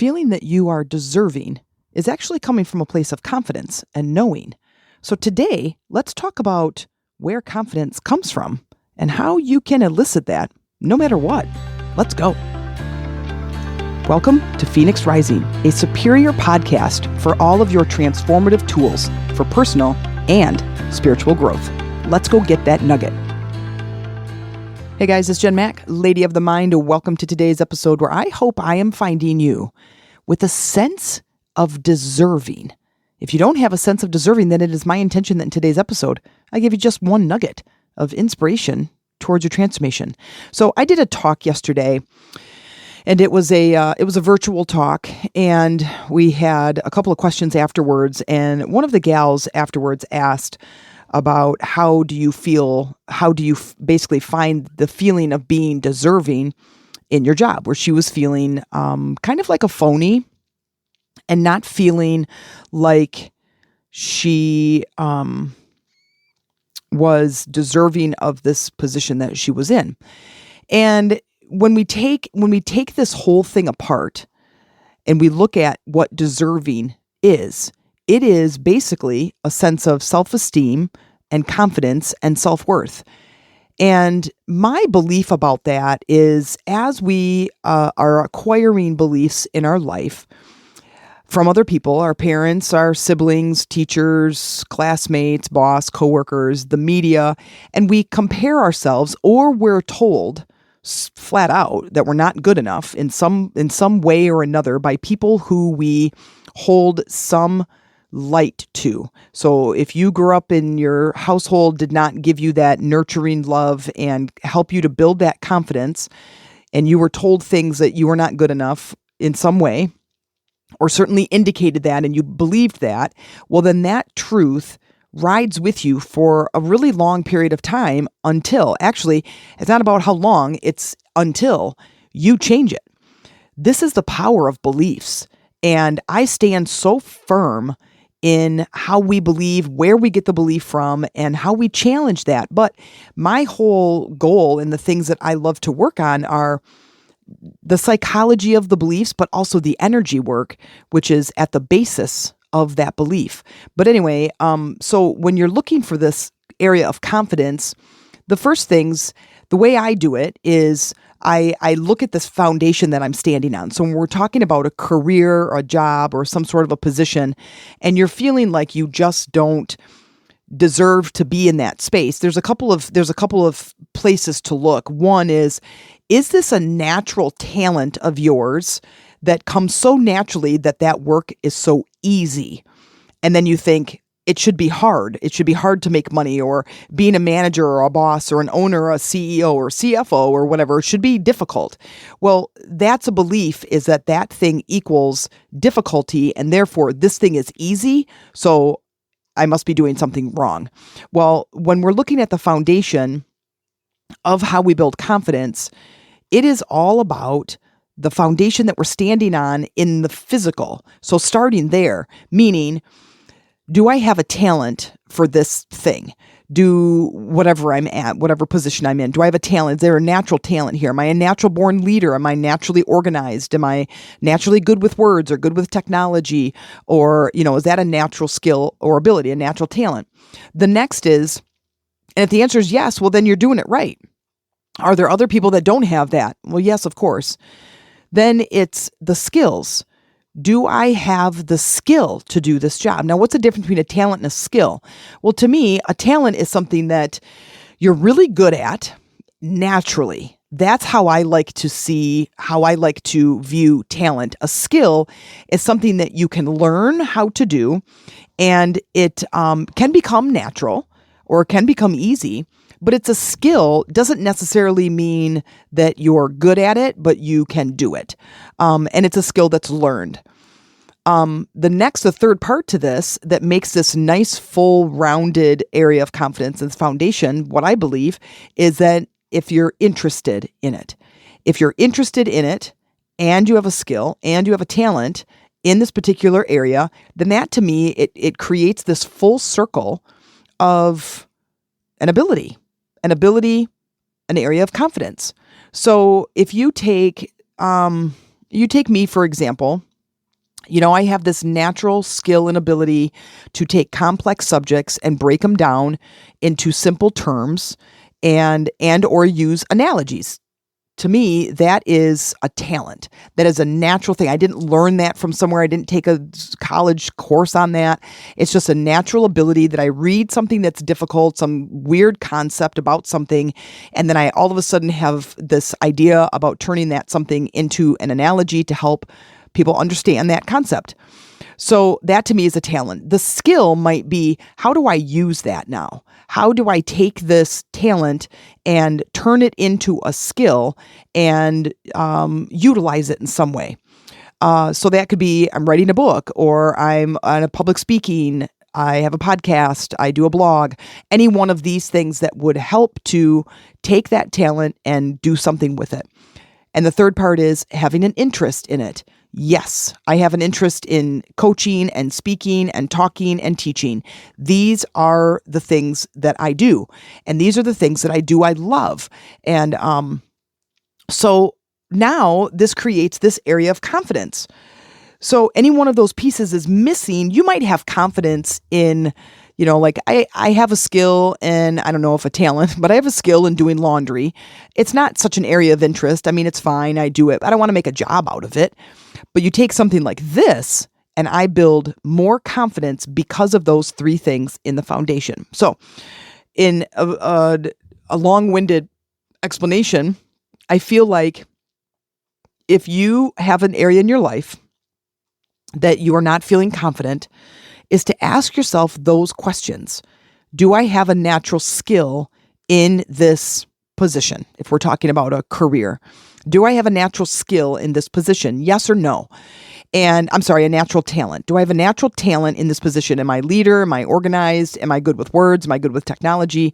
feeling that you are deserving is actually coming from a place of confidence and knowing. So today, let's talk about where confidence comes from and how you can elicit that no matter what. Let's go. Welcome to Phoenix Rising, a superior podcast for all of your transformative tools for personal and spiritual growth. Let's go get that nugget. Hey guys, it's Jen Mack, Lady of the Mind. Welcome to today's episode where I hope I am finding you with a sense of deserving. If you don't have a sense of deserving, then it is my intention that in today's episode, I give you just one nugget of inspiration towards your transformation. So I did a talk yesterday, and it was a virtual talk, and we had a couple of questions afterwards. And one of the gals afterwards asked about how do you basically find the feeling of being deserving in your job, where she was feeling kind of like a phony and not feeling like she was deserving of this position that she was in. And when we take this whole thing apart and we look at what deserving is, it is basically a sense of self-esteem and confidence and self-worth. And my belief about that is, as we are acquiring beliefs in our life from other people, our parents, our siblings, teachers, classmates, boss, coworkers, the media, and we compare ourselves, or we're told flat out that we're not good enough in some way or another by people who we hold some light to. So if you grew up in your household did not give you that nurturing love and help you to build that confidence, and you were told things that you were not good enough in some way, or certainly indicated that, and you believed that, well, then that truth rides with you for a really long period of time until, actually, it's not about how long, it's until you change it. This is the power of beliefs. And I stand so firm in how we believe, where we get the belief from, and how we challenge that. But my whole goal and the things that I love to work on are the psychology of the beliefs, but also the energy work, which is at the basis of that belief. But anyway, so when you're looking for this area of confidence, the first things, the way I do it is I look at this foundation that I'm standing on. So when we're talking about a career or a job or some sort of a position, and you're feeling like you just don't deserve to be in that space, there's a couple of places to look. One is this a natural talent of yours that comes so naturally that work is so easy? And then you think, it should be hard. It should be hard to make money, or being a manager or a boss or an owner or a CEO or CFO or whatever should be difficult. Well, that's a belief, is that thing equals difficulty, and therefore this thing is easy, so I must be doing something wrong. Well, when we're looking at the foundation of how we build confidence, it is all about the foundation that we're standing on in the physical. So starting there, meaning, do I have a talent for this thing? Do whatever I'm at, whatever position I'm in, do I have a talent? Is there a natural talent here? Am I a natural born leader? Am I naturally organized? Am I naturally good with words or good with technology? Or, is that a natural skill or ability, a natural talent? The next is, and if the answer is yes, well, then you're doing it right. Are there other people that don't have that? Well, yes, of course. Then it's the skills. Do I have the skill to do this job? Now, what's the difference between a talent and a skill? Well, to me, a talent is something that you're really good at naturally. That's how I like to view talent. A skill is something that you can learn how to do, and it can become natural or can become easy. But it's a skill, doesn't necessarily mean that you're good at it, but you can do it. And it's a skill that's learned. The third part to this that makes this nice, full, rounded area of confidence and foundation, what I believe, is that if you're interested in it, and you have a skill and you have a talent in this particular area, then that, to me, it creates this full circle of an ability, an area of confidence. So if you take me, for example, I have this natural skill and ability to take complex subjects and break them down into simple terms and or use analogies. To me, that is a talent. That is a natural thing. I didn't learn that from somewhere. I didn't take a college course on that. It's just a natural ability that I read something that's difficult, some weird concept about something, and then I all of a sudden have this idea about turning that something into an analogy to help people understand that concept. So that to me is a talent. The skill might be, how do I use that now? How do I take this talent and turn it into a skill and utilize it in some way? So that could be, I'm writing a book, or I'm on a public speaking, I have a podcast, I do a blog, any one of these things that would help to take that talent and do something with it. And the third part is having an interest in it. Yes, I have an interest in coaching and speaking and talking and teaching. These are the things that I do. And these are the things that I do I love. And so now this creates this area of confidence. So any one of those pieces is missing. You might have confidence in, like I have a skill, and I don't know if a talent, but I have a skill in doing laundry. It's not such an area of interest. I mean, it's fine. I do it. I don't want to make a job out of it. But you take something like this, and I build more confidence because of those three things in the foundation. So in a long-winded explanation, I feel like if you have an area in your life that you are not feeling confident, is to ask yourself those questions. Do I have a natural skill in this position? If we're talking about a career, do I have a natural skill in this position? Yes or no? And I'm sorry, a natural talent. Do I have a natural talent in this position? Am I a leader? Am I organized? Am I good with words? Am I good with technology?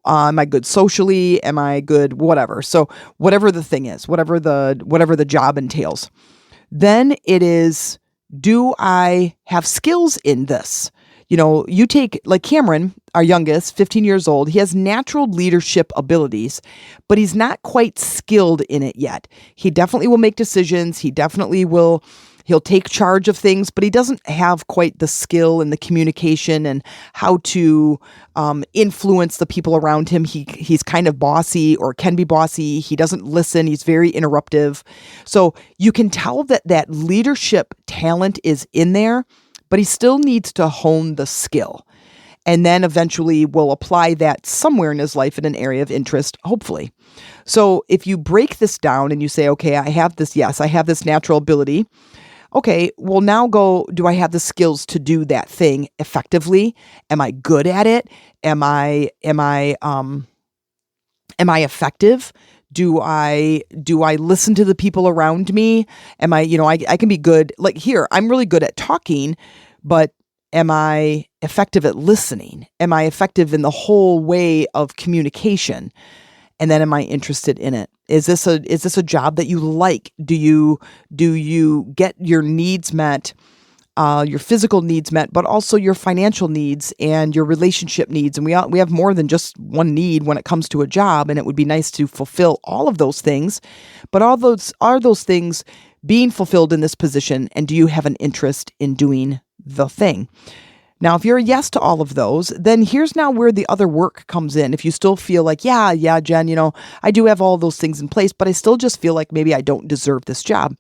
Am I good socially? Am I good whatever? So whatever the thing is, whatever the job entails, then it is, do I have skills in this? You take like Cameron, our youngest, 15 years old, he has natural leadership abilities, but he's not quite skilled in it yet. He definitely will make decisions. He'll take charge of things, but he doesn't have quite the skill and the communication and how to influence the people around him. He's kind of bossy, or can be bossy. He doesn't listen. He's very interruptive. So you can tell that leadership talent is in there, but he still needs to hone the skill. And then eventually will apply that somewhere in his life in an area of interest, hopefully. So if you break this down and you say, okay, I have this natural ability. Okay, well now do I have the skills to do that thing effectively? Am I good at it? Am I effective? Do I listen to the people around me? Am I can be good. Like here, I'm really good at talking, but am I effective at listening? Am I effective in the whole way of communication? And then am I interested in it? Is this a job that you like? Do you get your needs met, your physical needs met, but also your financial needs and your relationship needs? And we have more than just one need when it comes to a job, and it would be nice to fulfill all of those things. But are those things being fulfilled in this position? And do you have an interest in doing the thing? Now, if you're a yes to all of those, then here's now where the other work comes in. If you still feel like, yeah, Jen, I do have all those things in place, but I still just feel like maybe I don't deserve this job.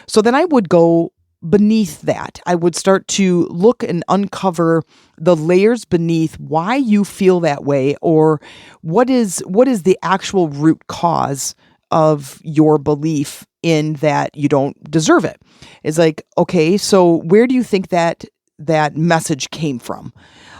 So then I would go beneath that. I would start to look and uncover the layers beneath why you feel that way, or what is the actual root cause of your belief in that you don't deserve it. It's like, okay, so where do you think that message came from?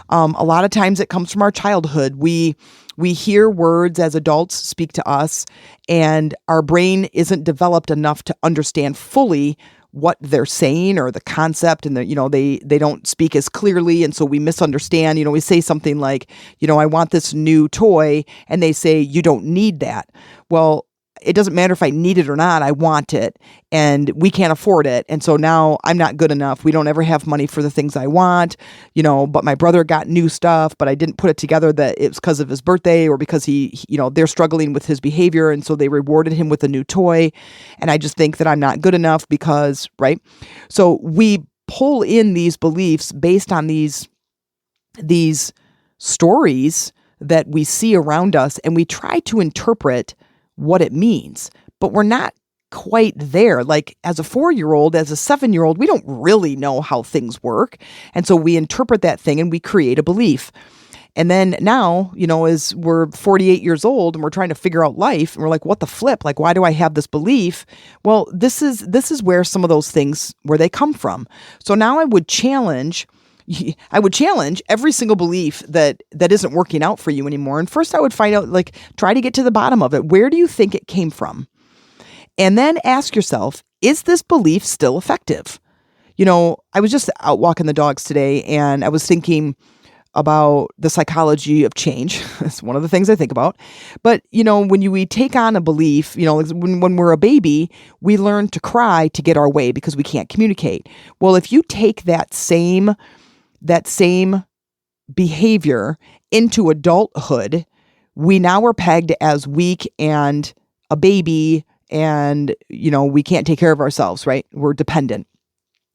A lot of times it comes from our childhood. We hear words as adults speak to us, and our brain isn't developed enough to understand fully what they're saying or the concept, and they don't speak as clearly, and so we misunderstand. We say something like, I want this new toy, and they say, you don't need that. Well, it doesn't matter if I need it or not. I want it, and we can't afford it. And so now I'm not good enough. We don't ever have money for the things I want, but my brother got new stuff, but I didn't put it together that it was because of his birthday or because they're struggling with his behavior. And so they rewarded him with a new toy. And I just think that I'm not good enough because, right? So we pull in these beliefs based on these stories that we see around us, and we try to interpret what it means, but we're not quite there. Like as a 4-year-old, as a 7-year-old, we don't really know how things work. And so we interpret that thing and we create a belief. And then now, as we're 48 years old and we're trying to figure out life, and we're like, what the flip? Like, why do I have this belief? Well, this is where some of those things, where they come from. So now I would challenge every single belief that isn't working out for you anymore. And first I would find out, try to get to the bottom of it. Where do you think it came from? And then ask yourself, is this belief still effective? I was just out walking the dogs today, and I was thinking about the psychology of change. It's one of the things I think about. But, when we take on a belief, when we're a baby, we learn to cry to get our way because we can't communicate. Well, if you take that same behavior into adulthood, we now are pegged as weak and a baby, and, we can't take care of ourselves, right? We're dependent.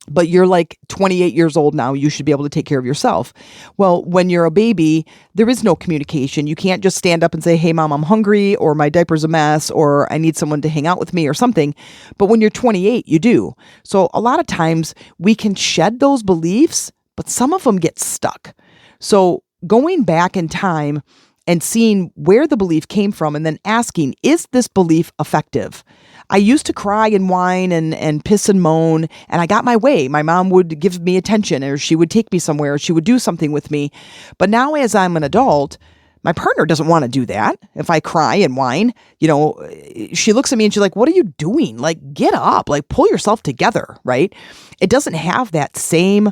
But you're like 28 years old now, you should be able to take care of yourself. Well, when you're a baby, there is no communication. You can't just stand up and say, hey, mom, I'm hungry, or my diaper's a mess, or I need someone to hang out with me or something. But when you're 28, you do. So a lot of times we can shed those beliefs, but some of them get stuck. So going back in time and seeing where the belief came from, and then asking, is this belief effective? I used to cry and whine and piss and moan, and I got my way. My mom would give me attention, or she would take me somewhere, or she would do something with me. But now as I'm an adult, my partner doesn't want to do that. If I cry and whine, she looks at me and she's like, what are you doing? Like, get up, like pull yourself together, right? It doesn't have that same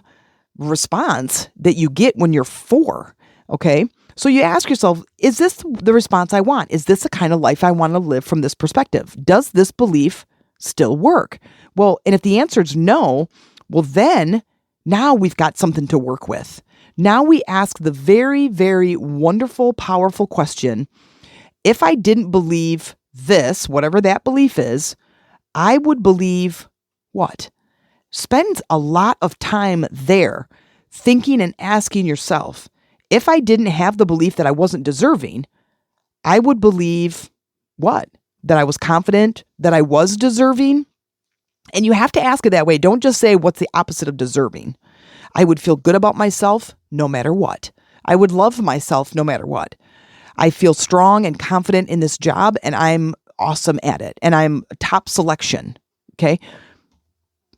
response that you get when you're 4, okay? So you ask yourself, is this the response I want? Is this the kind of life I want to live from this perspective? Does this belief still work? Well, and if the answer is no, well then now we've got something to work with. Now we ask the very, very wonderful, powerful question, if I didn't believe this, whatever that belief is, I would believe what? Spend a lot of time there thinking and asking yourself, if I didn't have the belief that I wasn't deserving, I would believe what? That I was confident, that I was deserving. And you have to ask it that way. Don't just say, what's the opposite of deserving? I would feel good about myself no matter what. I would love myself no matter what. I feel strong and confident in this job, and I'm awesome at it, and I'm a top selection. Okay.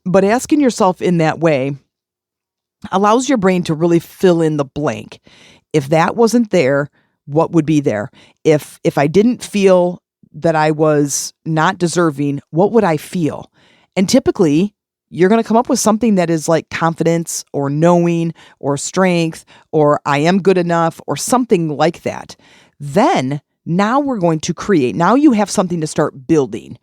But asking yourself in that way allows your brain to really fill in the blank. If that wasn't there, what would be there? If I didn't feel that I was not deserving, what would I feel? And typically, you're going to come up with something that is like confidence or knowing or strength or I am good enough or something like that. Then now we're going to create. Now you have something to start building.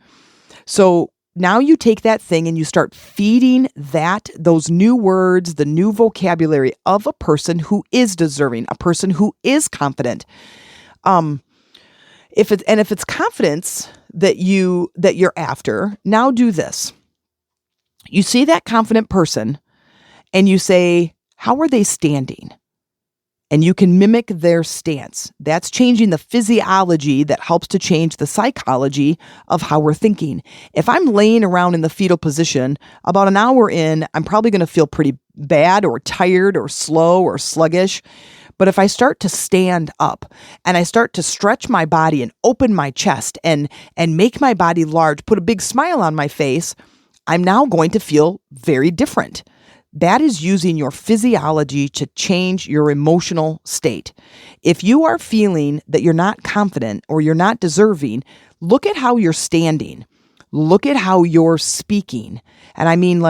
So now you take that thing and you start feeding those new words, the new vocabulary of a person who is deserving, a person who is confident. If it's confidence that you're after, now do this. You see that confident person and you say, how are they standing? And you can mimic their stance. That's changing the physiology that helps to change the psychology of how we're thinking. If I'm laying around in the fetal position, about an hour in, I'm probably going to feel pretty bad or tired or slow or sluggish. But if I start to stand up and I start to stretch my body and open my chest and make my body large, put a big smile on my face, I'm now going to feel very different. That is using your physiology to change your emotional state. If you are feeling that you're not confident or you're not deserving, look at how you're standing. Look at how you're speaking. And I mean,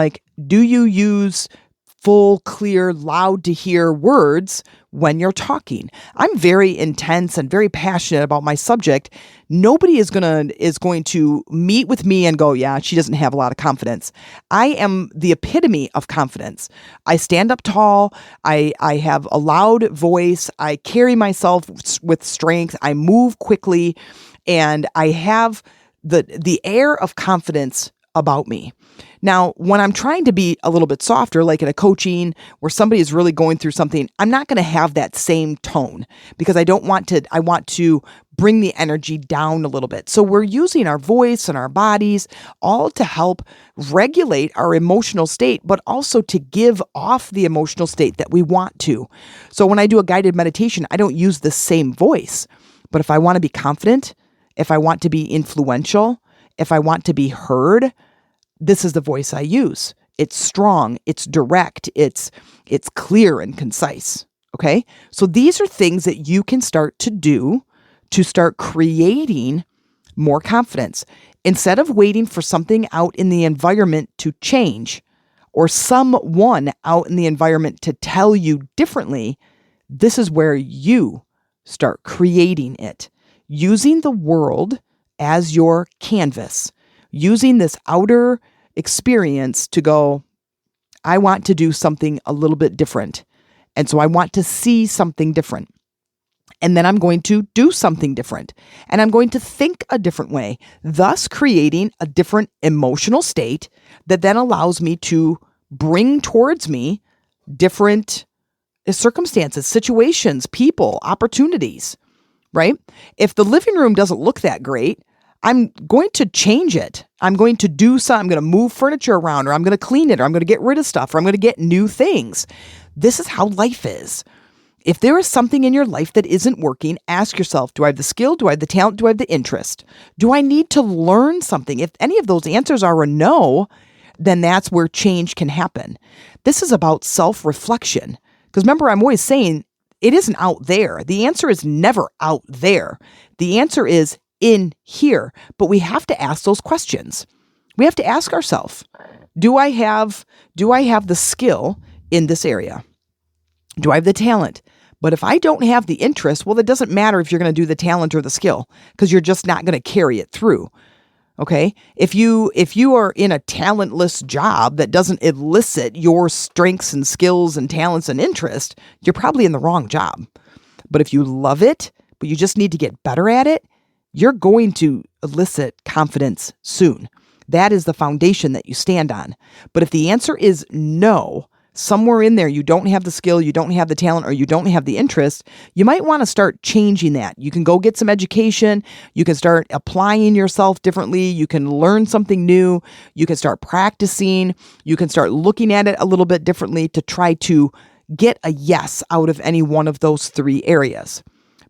do you use full, clear, loud to hear words when you're talking? I'm very intense and very passionate about my subject. Nobody is going to meet with me and go, yeah, she doesn't have a lot of confidence. I am the epitome of confidence. I stand up tall. I have a loud voice. I carry myself with strength. I move quickly, and I have the air of confidence about me. Now, when I'm trying to be a little bit softer, like in a coaching where somebody is really going through something, I'm not going to have that same tone because I want to bring the energy down a little bit. So we're using our voice and our bodies all to help regulate our emotional state, but also to give off the emotional state that we want to. So when I do a guided meditation, I don't use the same voice. But if I want to be confident, if I want to be influential, if I want to be heard, this is the voice I use. It's strong, it's direct, it's clear and concise. Okay? So these are things that you can start to do to start creating more confidence. Instead of waiting for something out in the environment to change or someone out in the environment to tell you differently, this is where you start creating it. Using the world as your canvas. Using this outer experience to go, I want to do something a little bit different. And so I want to see something different. And then I'm going to do something different. And I'm going to think a different way, thus creating a different emotional state that then allows me to bring towards me different circumstances, situations, people, opportunities, right? If the living room doesn't look that great, I'm going to change it. I'm going to do something. I'm going to move furniture around, or I'm going to clean it, or I'm going to get rid of stuff, or I'm going to get new things. This is how life is. If there is something in your life that isn't working, ask yourself, do I have the skill? Do I have the talent? Do I have the interest? Do I need to learn something? If any of those answers are a no, then that's where change can happen. This is about self-reflection. Because remember, I'm always saying it isn't out there. The answer is never out there. The answer is in here. But we have to ask those questions. We have to ask ourselves, do I have the skill in this area? Do I have the talent? But if I don't have the interest, well, it doesn't matter if you're going to do the talent or the skill, because you're just not going to carry it through. Okay? If you are in a talentless job that doesn't elicit your strengths and skills and talents and interest, you're probably in the wrong job. But if you love it, but you just need to get better at it, you're going to elicit confidence soon. That is the foundation that you stand on. But if the answer is no, somewhere in there you don't have the skill, you don't have the talent, or you don't have the interest, you might want to start changing that. You can go get some education. You can start applying yourself differently. You can learn something new. You can start practicing. You can start looking at it a little bit differently to try to get a yes out of any one of those three areas.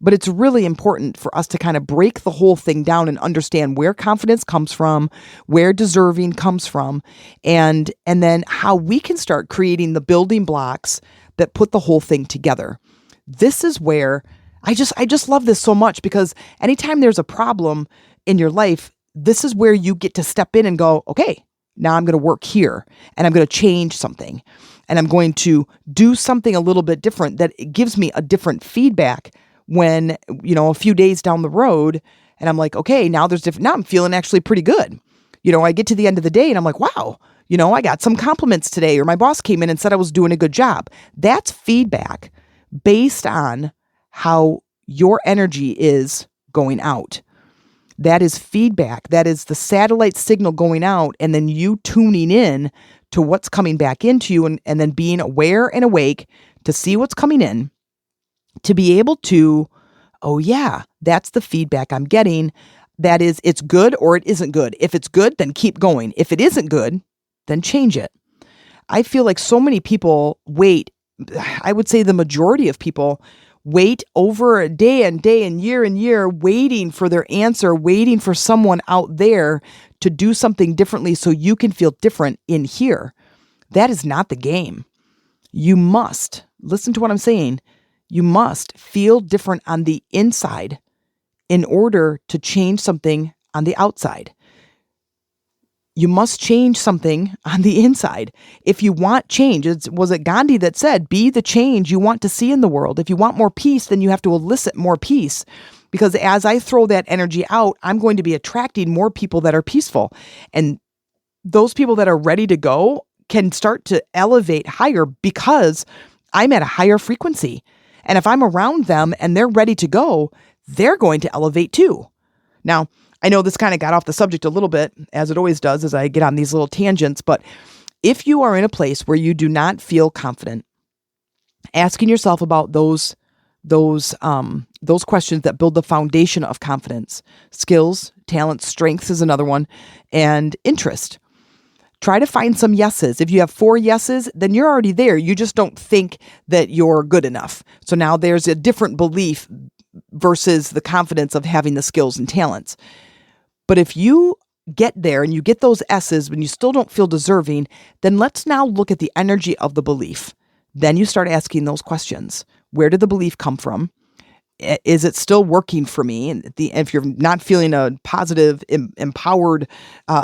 But it's really important for us to kind of break the whole thing down and understand where confidence comes from, where deserving comes from, and then how we can start creating the building blocks that put the whole thing together. This is where I just love this so much, because anytime there's a problem in your life, this is where you get to step in and go, okay, now I'm going to work here and I'm going to change something and I'm going to do something a little bit different that gives me a different feedback when, a few days down the road and I'm like, okay, now I'm feeling actually pretty good. I get to the end of the day and I'm like, wow, I got some compliments today, or my boss came in and said I was doing a good job. That's feedback based on how your energy is going out. That is feedback. That is the satellite signal going out and then you tuning in to what's coming back into you and then being aware and awake to see what's coming in, to be able to, oh yeah, that's the feedback I'm getting. That is, it's good or it isn't good. If it's good, then keep going. If it isn't good, then change it. I feel like so many people wait. I would say the majority of people wait over a day and year, waiting for their answer, waiting for someone out there to do something differently so you can feel different in here. That is not the game. You must, listen to what I'm saying, you must feel different on the inside in order to change something on the outside. You must change something on the inside. If you want change, was it Gandhi that said, be the change you want to see in the world? If you want more peace, then you have to elicit more peace. Because as I throw that energy out, I'm going to be attracting more people that are peaceful. And those people that are ready to go can start to elevate higher because I'm at a higher frequency. And if I'm around them and they're ready to go, they're going to elevate too. Now, I know this kind of got off the subject a little bit, as it always does as I get on these little tangents, but if you are in a place where you do not feel confident, asking yourself about those questions that build the foundation of confidence, skills, talents, strengths is another one, and interest. Try to find some yeses. If you have 4 yeses, then you're already there. You just don't think that you're good enough. So now there's a different belief versus the confidence of having the skills and talents. But if you get there and you get those S's when you still don't feel deserving, then let's now look at the energy of the belief. Then you start asking those questions. Where did the belief come from? Is it still working for me? And if you're not feeling a positive, empowered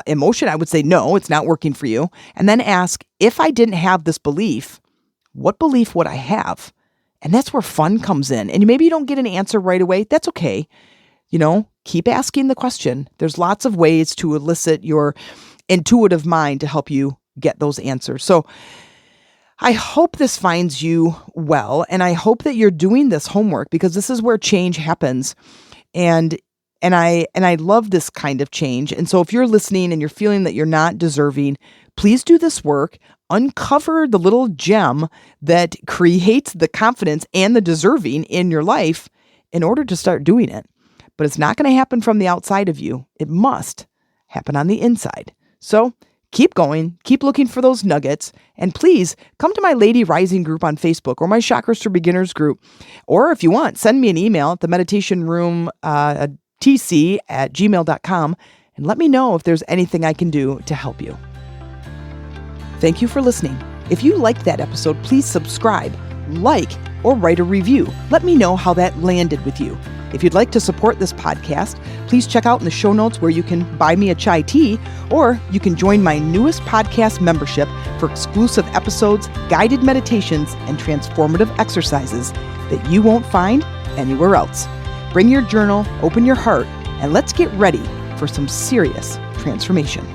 emotion, I would say, no, it's not working for you. And then ask, if I didn't have this belief, what belief would I have? And that's where fun comes in. And maybe you don't get an answer right away. That's okay. Keep asking the question. There's lots of ways to elicit your intuitive mind to help you get those answers. So I hope this finds you well, and I hope that you're doing this homework, because this is where change happens. And I love this kind of change. And so if you're listening and you're feeling that you're not deserving, please do this work. Uncover the little gem that creates the confidence and the deserving in your life in order to start doing it. But it's not going to happen from the outside of you. It must happen on the inside. So keep going, keep looking for those nuggets, and please come to my Lady Rising group on Facebook or my Chakras for Beginners group. Or if you want, send me an email at the meditationroom tc@gmail.com and let me know if there's anything I can do to help you. Thank you for listening. If you liked that episode, please subscribe, like, or write a review. Let me know how that landed with you. If you'd like to support this podcast, please check out in the show notes where you can buy me a chai tea, or you can join my newest podcast membership for exclusive episodes, guided meditations, and transformative exercises that you won't find anywhere else. Bring your journal, open your heart, and let's get ready for some serious transformation.